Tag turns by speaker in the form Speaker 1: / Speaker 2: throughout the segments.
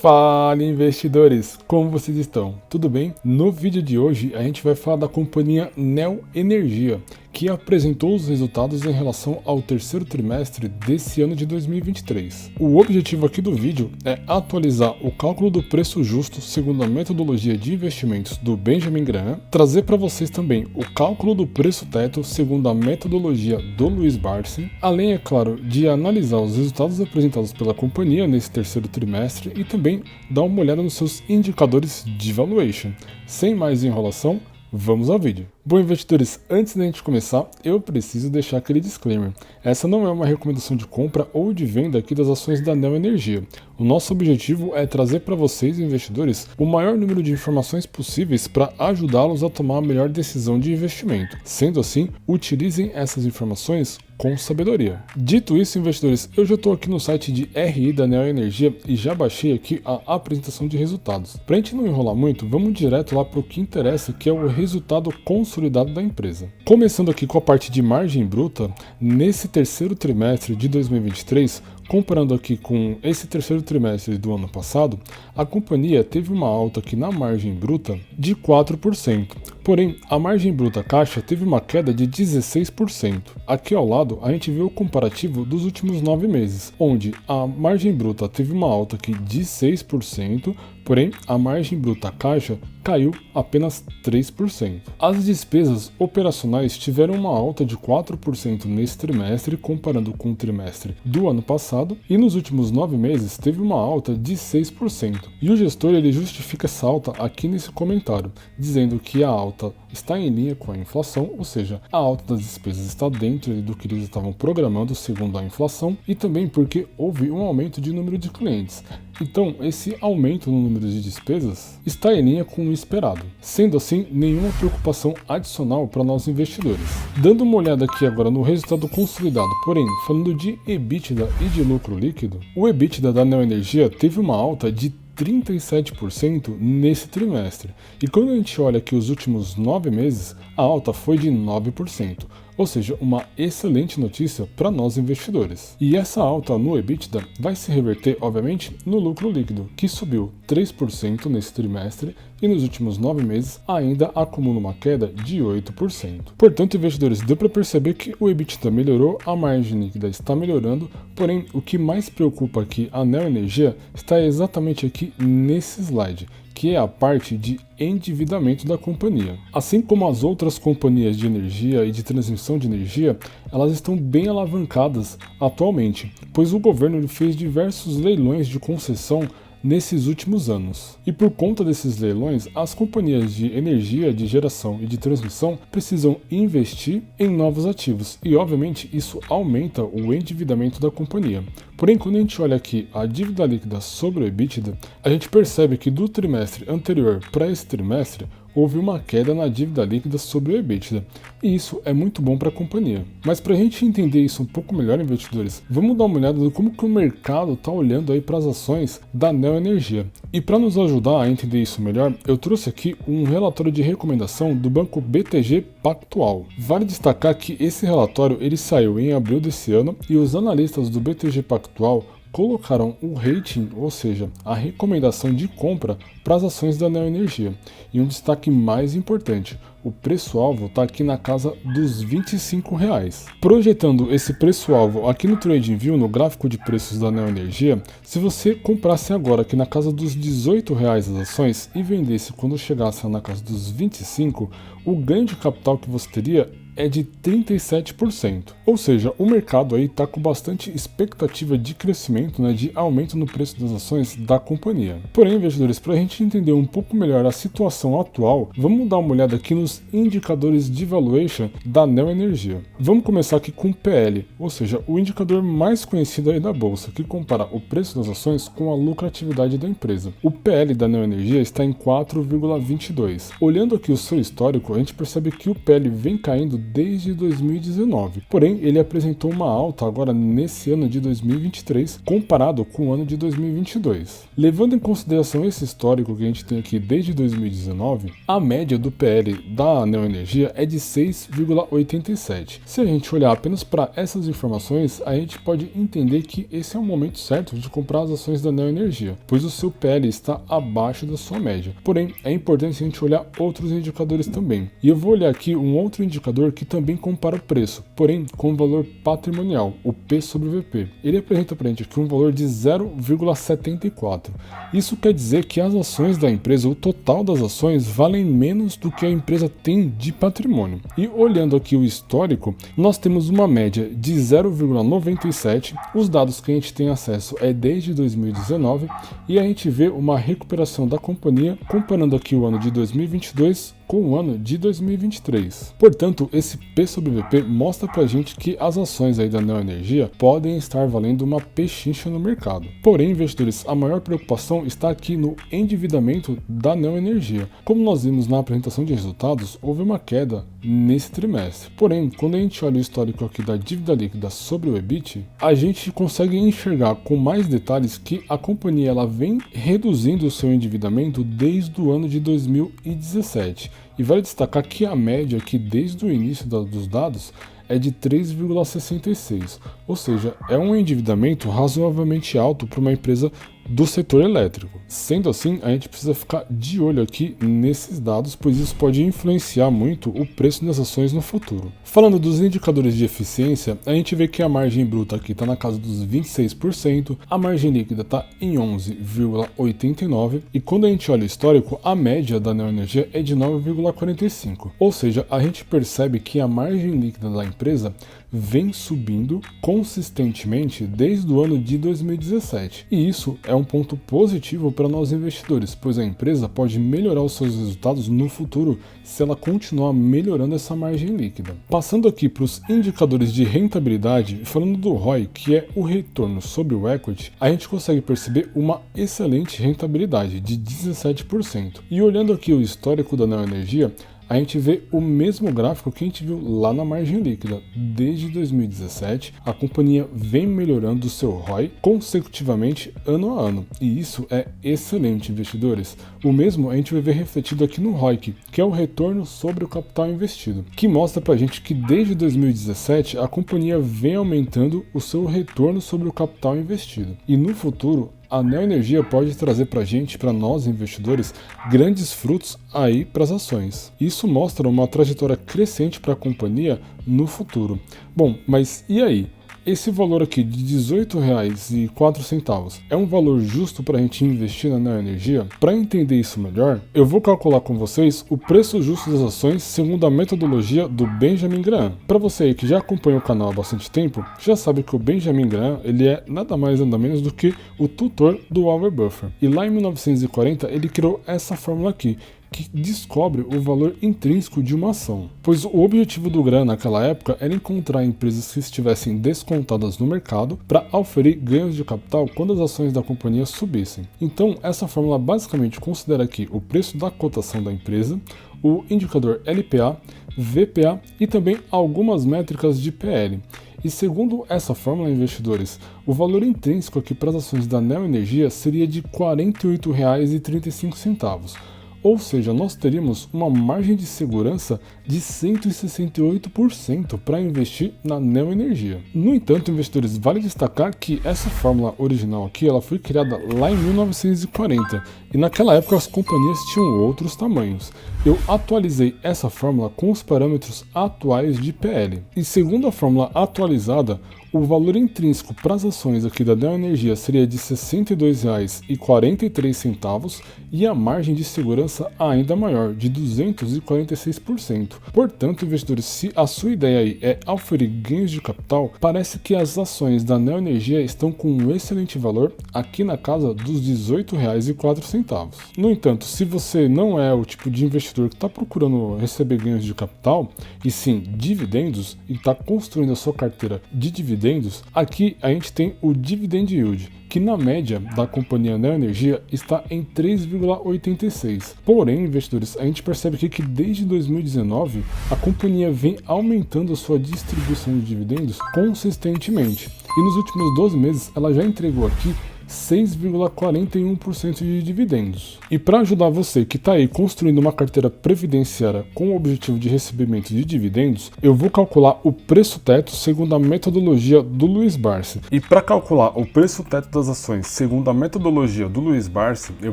Speaker 1: Fala, investidores! Como vocês estão? Tudo bem? No vídeo de hoje a gente vai falar da companhia Neo Energia, que apresentou os resultados em relação ao terceiro trimestre desse ano de 2023. O objetivo aqui do vídeo é atualizar o cálculo do preço justo segundo a metodologia de investimentos do Benjamin Graham, trazer para vocês também o cálculo do preço teto segundo a metodologia do Luiz Barsi, além, é claro, de analisar os resultados apresentados pela companhia nesse terceiro trimestre e também dar uma olhada nos seus indicadores de valuation. Sem mais enrolação, vamos ao vídeo. Bom, investidores, antes da gente começar, eu preciso deixar aquele disclaimer. Essa não é uma recomendação de compra ou de venda aqui das ações da Neo Energia. O nosso objetivo é trazer para vocês, investidores, o maior número de informações possíveis para ajudá-los a tomar a melhor decisão de investimento. Sendo assim, utilizem essas informações com sabedoria. Dito isso, investidores, eu já estou aqui no site de RI da Neo Energia e já baixei aqui a apresentação de resultados. Para a gente não enrolar muito, vamos direto lá para o que interessa, que é o resultado consolidado da empresa. Começando aqui com a parte de margem bruta, nesse terceiro trimestre de 2023, comparando aqui com esse terceiro trimestre do ano passado, a companhia teve uma alta aqui na margem bruta de 4%. Porém, a margem bruta caixa teve uma queda de 16%. Aqui ao lado, a gente vê o comparativo dos últimos 9 meses, onde a margem bruta teve uma alta aqui de 6%, porém, a margem bruta caixa caiu apenas 3%. As despesas operacionais tiveram uma alta de 4% nesse trimestre, comparando com o trimestre do ano passado, e nos últimos 9 meses teve uma alta de 6%. E o gestor ele justifica essa alta aqui nesse comentário, dizendo que a alta está em linha com a inflação, ou seja, a alta das despesas está dentro do que eles estavam programando segundo a inflação, e também porque houve um aumento de número de clientes. Então, esse aumento no número de despesas está em linha com o esperado. Sendo assim, nenhuma preocupação adicional para nós investidores. Dando uma olhada aqui agora no resultado consolidado, porém, falando de EBITDA e de lucro líquido, o EBITDA da Neo Energia teve uma alta de 37% nesse trimestre. E quando a gente olha aqui os últimos 9 meses, a alta foi de 9%. Ou seja, uma excelente notícia para nós investidores. E essa alta no EBITDA vai se reverter, obviamente, no lucro líquido, que subiu 3% nesse trimestre e nos últimos 9 meses ainda acumula uma queda de 8%. Portanto, investidores, deu para perceber que o EBITDA melhorou, a margem líquida está melhorando, porém o que mais preocupa aqui a Neo Energia está exatamente aqui nesse slide, que é a parte de endividamento da companhia. Assim como as outras companhias de energia e de transmissão de energia, elas estão bem alavancadas atualmente, pois o governo fez diversos leilões de concessão nesses últimos anos. E por conta desses leilões, as companhias de energia, de geração e de transmissão precisam investir em novos ativos e, obviamente, isso aumenta o endividamento da companhia. Porém, quando a gente olha aqui a dívida líquida sobre o EBITDA, a gente percebe que do trimestre anterior para esse trimestre, houve uma queda na dívida líquida sobre o EBITDA, e isso é muito bom para a companhia. Mas para a gente entender isso um pouco melhor, investidores, vamos dar uma olhada de como que o mercado está olhando aí para as ações da Neo Energia. E para nos ajudar a entender isso melhor, eu trouxe aqui um relatório de recomendação do banco BTG Pactual. Vale destacar que esse relatório ele saiu em abril desse ano e os analistas do BTG Pactual colocaram o rating, ou seja, a recomendação de compra para as ações da Neo Energia. E um destaque mais importante, o preço-alvo está aqui na casa dos R$25. Projetando esse preço-alvo aqui no TradingView, no gráfico de preços da Neo Energia, se você comprasse agora aqui na casa dos R$18 as ações e vendesse quando chegasse na casa dos 25, o ganho de capital que você teria é de 37%. Ou seja, o mercado aí está com bastante expectativa de crescimento, de aumento no preço das ações da companhia. Porém, investidores, para a gente entender um pouco melhor a situação atual, vamos dar uma olhada aqui nos indicadores de valuation da Neo Energia. Vamos começar aqui com o PL, ou seja, o indicador mais conhecido aí da bolsa, que compara o preço das ações com a lucratividade da empresa. O PL da Neo Energia está em 4,22. Olhando aqui o seu histórico, a gente percebe que o PL vem caindo desde 2019, porém ele apresentou uma alta agora nesse ano de 2023 comparado com o ano de 2022. Levando em consideração esse histórico que a gente tem aqui desde 2019, a média do PL da Neoenergia é de 6,87. Se a gente olhar apenas para essas informações, a gente pode entender que esse é o momento certo de comprar as ações da Neoenergia, pois o seu PL está abaixo da sua média. Porém, é importante a gente olhar outros indicadores também. E eu vou olhar aqui um outro indicador que também compara o preço, porém com o valor patrimonial, o P sobre VP. Ele apresenta para a gente aqui um valor de 0,74. Isso quer dizer que as ações da empresa, o total das ações, valem menos do que a empresa tem de patrimônio. E olhando aqui o histórico, nós temos uma média de 0,97. Os dados que a gente tem acesso é desde 2019 e a gente vê uma recuperação da companhia comparando aqui o ano de 2022 com o ano de 2023. Portanto, esse P sobre VP mostra pra gente que as ações aí da Neoenergia podem estar valendo uma pechincha no mercado. Porém, investidores, a maior preocupação está aqui no endividamento da Neoenergia. Como nós vimos na apresentação de resultados, houve uma queda nesse trimestre. Porém, quando a gente olha o histórico aqui da dívida líquida sobre o EBIT, a gente consegue enxergar com mais detalhes que a companhia ela vem reduzindo o seu endividamento desde o ano de 2017. E vale destacar que a média aqui desde o início dos dados é de 3,66, ou seja, é um endividamento razoavelmente alto para uma empresa do setor elétrico. Sendo assim, a gente precisa ficar de olho aqui nesses dados, pois isso pode influenciar muito o preço das ações no futuro. Falando dos indicadores de eficiência, a gente vê que a margem bruta aqui está na casa dos 26%, a margem líquida está em 11,89% e quando a gente olha o histórico, a média da Neoenergia é de 9,45%. Ou seja, a gente percebe que a margem líquida da empresa vem subindo consistentemente desde o ano de 2017. E isso é um ponto positivo para nós investidores, pois a empresa pode melhorar os seus resultados no futuro se ela continuar melhorando essa margem líquida. Passando aqui para os indicadores de rentabilidade, falando do ROI, que é o retorno sobre o equity, a gente consegue perceber uma excelente rentabilidade de 17%. E olhando aqui o histórico da Neoenergia, a gente vê o mesmo gráfico que a gente viu lá na margem líquida. Desde 2017, a companhia vem melhorando o seu ROI consecutivamente ano a ano. E isso é excelente, investidores. O mesmo a gente vai ver refletido aqui no ROIC, que é o retorno sobre o capital investido, que mostra pra gente que desde 2017 a companhia vem aumentando o seu retorno sobre o capital investido. E no futuro, a Neoenergia pode trazer para a gente, para nós investidores, grandes frutos aí para as ações. Isso mostra uma trajetória crescente para a companhia no futuro. Bom, mas e aí? Esse valor aqui de R$ 18,04 é um valor justo para a gente investir na Neoenergia? Para entender isso melhor, eu vou calcular com vocês o preço justo das ações segundo a metodologia do Benjamin Graham. Para você aí que já acompanha o canal há bastante tempo, já sabe que o Benjamin Graham ele é nada mais nada menos do que o tutor do Warren Buffett. E lá em 1940 ele criou essa fórmula aqui, que descobre o valor intrínseco de uma ação. Pois o objetivo do Graham naquela época era encontrar empresas que estivessem descontadas no mercado para oferir ganhos de capital quando as ações da companhia subissem. Então, essa fórmula basicamente considera aqui o preço da cotação da empresa, o indicador LPA, VPA e também algumas métricas de PL. E segundo essa fórmula, investidores, o valor intrínseco aqui para as ações da Neoenergia seria de R$ 48,35. Ou seja, nós teríamos uma margem de segurança de 168% para investir na Neoenergia. No entanto, investidores, vale destacar que essa fórmula original aqui ela foi criada lá em 1940 e naquela época as companhias tinham outros tamanhos. Eu atualizei essa fórmula com os parâmetros atuais de PL. E segundo a fórmula atualizada, o valor intrínseco para as ações aqui da Neoenergia seria de R$ 62,43 e a margem de segurança ainda maior, de 246%. Portanto, investidores, se a sua ideia aí é oferir ganhos de capital, parece que as ações da Neoenergia estão com um excelente valor aqui na casa dos R$ 18,04. No entanto, se você não é o tipo de investidor que está procurando receber ganhos de capital, e sim dividendos, e está construindo a sua carteira de dividendos, aqui a gente tem o Dividend Yield, que na média da companhia Neo Energia está em 3,86. Porém, investidores, a gente percebe aqui que desde 2019 a companhia vem aumentando a sua distribuição de dividendos consistentemente. E nos últimos 12 meses ela já entregou aqui 6,41% de dividendos. E para ajudar você que está aí construindo uma carteira previdenciária com o objetivo de recebimento de dividendos, eu vou calcular o preço teto segundo a metodologia do Luiz Barsi. E para calcular o preço teto das ações segundo a metodologia do Luiz Barsi, eu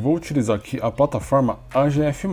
Speaker 1: vou utilizar aqui a plataforma AGF+.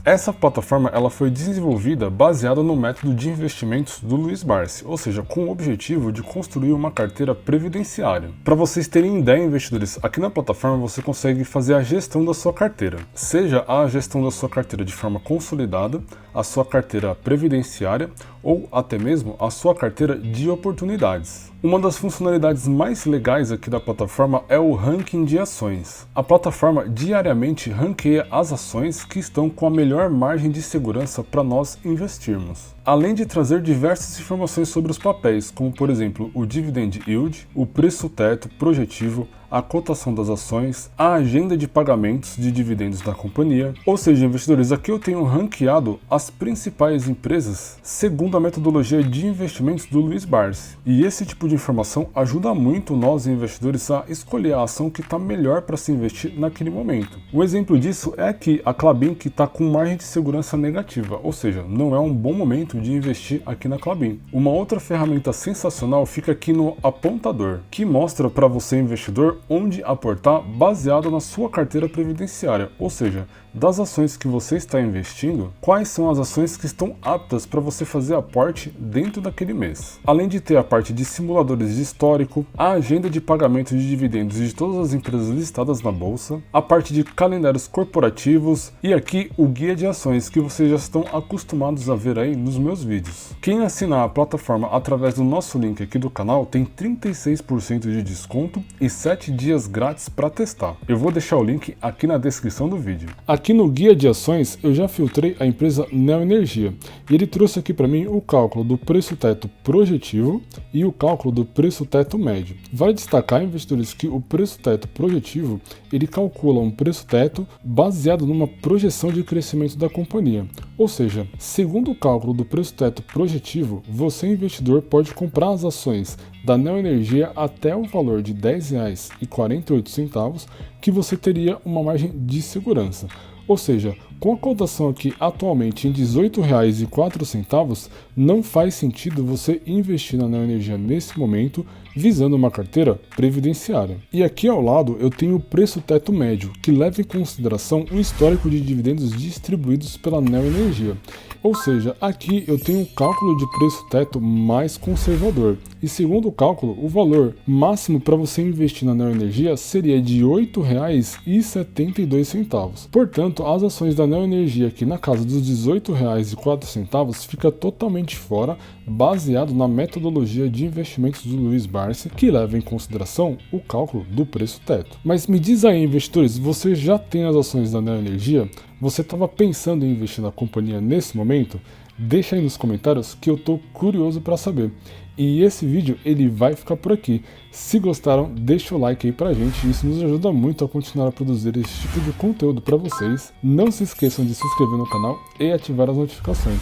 Speaker 1: Essa plataforma ela foi desenvolvida baseada no método de investimentos do Luiz Barsi, ou seja, com o objetivo de construir uma carteira previdenciária. Para vocês terem ideia, investidores, aqui na plataforma você consegue fazer a gestão da sua carteira, seja a gestão da sua carteira de forma consolidada, a sua carteira previdenciária ou até mesmo a sua carteira de oportunidades. Uma das funcionalidades mais legais aqui da plataforma é o ranking de ações. A plataforma diariamente ranqueia as ações que estão com a melhor margem de segurança para nós investirmos. Além de trazer diversas informações sobre os papéis, como por exemplo o dividend yield, o preço teto projetivo, a cotação das ações, a agenda de pagamentos de dividendos da companhia. Ou seja, investidores, aqui eu tenho ranqueado as principais empresas segundo a metodologia de investimentos do Luiz Barsi. E esse tipo de informação ajuda muito nós investidores a escolher a ação que está melhor para se investir naquele momento. Um exemplo disso é aqui a Klabin, que está com margem de segurança negativa, ou seja, não é um bom momento de investir aqui na Klabin. Uma outra ferramenta sensacional fica aqui no apontador, que mostra para você, investidor, onde aportar baseado na sua carteira previdenciária, ou seja, das ações que você está investindo, quais são as ações que estão aptas para você fazer aporte dentro daquele mês. Além de ter a parte de simuladores de histórico, a agenda de pagamento de dividendos de todas as empresas listadas na bolsa, a parte de calendários corporativos e aqui o guia de ações que vocês já estão acostumados a ver aí nos meus vídeos. Quem assinar a plataforma através do nosso link aqui do canal tem 36% de desconto e 7 dias grátis para testar. Eu vou deixar o link aqui na descrição do vídeo. Aqui no guia de ações eu já filtrei a empresa Neo Energia e ele trouxe aqui para mim o cálculo do preço teto projetivo e o cálculo do preço teto médio. Vale destacar, investidores, que o preço teto projetivo ele calcula um preço teto baseado numa projeção de crescimento da companhia. Ou seja, segundo o cálculo do preço teto projetivo, você, investidor, pode comprar as ações da Neo Energia até o valor de R$ 10,48, que você teria uma margem de segurança. Ou seja, com a cotação aqui atualmente em R$ 18,04, não faz sentido você investir na Neo Energia nesse momento, visando uma carteira previdenciária. E aqui ao lado eu tenho o preço teto médio, que leva em consideração o histórico de dividendos distribuídos pela Neo Energia. Ou seja, aqui eu tenho um cálculo de preço teto mais conservador. E segundo o cálculo, o valor máximo para você investir na Neo Energia seria de R$ 8,72. Portanto, as ações da Neo Energia aqui na casa dos R$ 18,04 fica totalmente fora, baseado na metodologia de investimentos do Luiz Barsi, que leva em consideração o cálculo do preço teto. Mas me diz aí, investidores, você já tem as ações da Neo Energia? Você estava pensando em investir na companhia nesse momento? Deixa aí nos comentários que eu estou curioso para saber. E esse vídeo ele vai ficar por aqui. Se gostaram, deixa o like aí pra gente, isso nos ajuda muito a continuar a produzir esse tipo de conteúdo para vocês. Não se esqueçam de se inscrever no canal e ativar as notificações.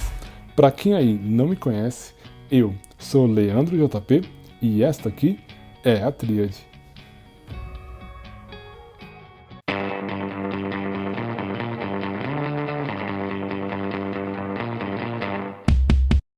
Speaker 1: Para quem aí não me conhece, eu sou Leandro JP e esta aqui é a Tríade.